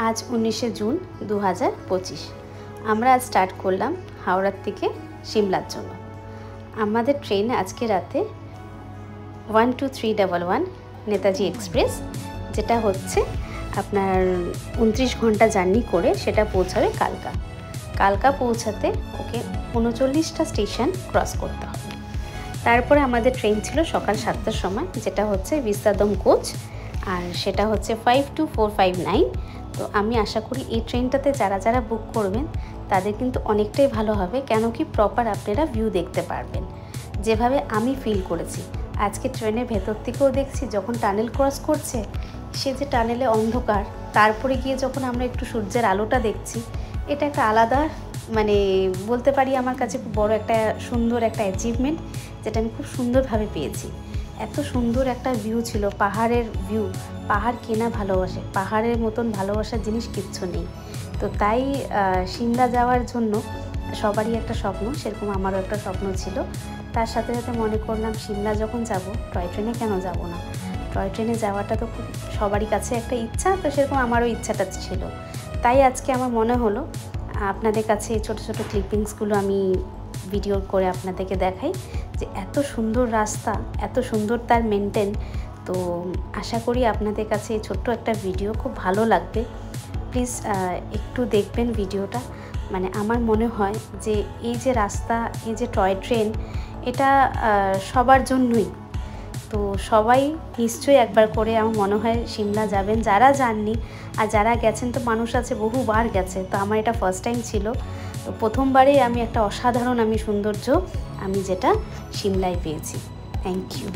আজ 19শে জুন 2025। আমরা আজ স্টার্ট করলাম হাওড়ার থেকে সিমলার জন্য। আমাদের ট্রেন আজকে রাতে 12311 নেতাজি এক্সপ্রেস, যেটা হচ্ছে আপনার 29 ঘন্টা জার্নি করে সেটা পৌঁছাবে কালকা পৌঁছাতে ওকে 39টা স্টেশন ক্রস করতে হবে। তারপরে আমাদের ট্রেন ছিল সকাল 7টার সময়, যেটা হচ্ছে বিস্তাদম কোচ, আর সেটা হচ্ছে 52459। তো আমি আশা করি এই ট্রেনটাতে যারা বুক করবেন তাদের কিন্তু অনেকটাই ভালো হবে, কেন কি প্রপার আপনারা ভিউ দেখতে পারবেন যেভাবে আমি ফিল করেছি। আজকে ট্রেনের ভেতর থেকেও দেখছি যখন টানেল ক্রস করছে, সে যে টানেলে অন্ধকার, তারপরে গিয়ে যখন আমরা একটু সূর্যের আলোটা দেখছি, এটা একটা আলাদা বলতে পারি আমার কাছে খুব বড় একটা সুন্দর একটা অ্যাচিভমেন্ট, যেটা আমি খুব সুন্দরভাবে পেয়েছি। এত সুন্দর একটা ভিউ ছিল, পাহাড়ের ভিউ। পাহাড় কেনা ভালোবাসে, পাহাড়ের মতন ভালোবাসার জিনিস কিচ্ছু নেই। তো তাই সিমলা যাওয়ার জন্য সবারই একটা স্বপ্ন, সেরকম আমারও একটা স্বপ্ন ছিল। তার সাথে সাথে মনে করলাম সিমলা যখন যাব, টয় ট্রেনে কেন যাব না। টয় ট্রেনে যাওয়াটা তো খুব সবারই কাছে একটা ইচ্ছা, তো সেরকম আমারও ইচ্ছাটা ছিল। তাই আজকে আমার মনে হলো আপনাদের কাছে এই ছোটো ছোটো ক্লিপিংসগুলো আমি ভিডিও করে আপনাদেরকে দেখাই যে এত সুন্দর রাস্তা, এত সুন্দর তার মেনটেন। তো আশা করি আপনাদের কাছে এই ছোট্ট একটা ভিডিও খুব ভালো লাগবে। প্লিজ একটু দেখবেন ভিডিওটা। আমার মনে হয় যে এই যে রাস্তা, এই যে টয় ট্রেন, এটা সবার জন্যই। তো সবাই নিশ্চয়ই একবার করে আমার মনে হয় সিমলা যাবেন, যারা যাননি। আর যারা গেছেন তো মানুষ আছে বহুবার গেছে, তো আমার এটা ফার্স্ট টাইম ছিল। তো প্রথমবারেই আমি একটা অসাধারণ সৌন্দর্য যেটা সিমলায় পেয়েছি। Thank you.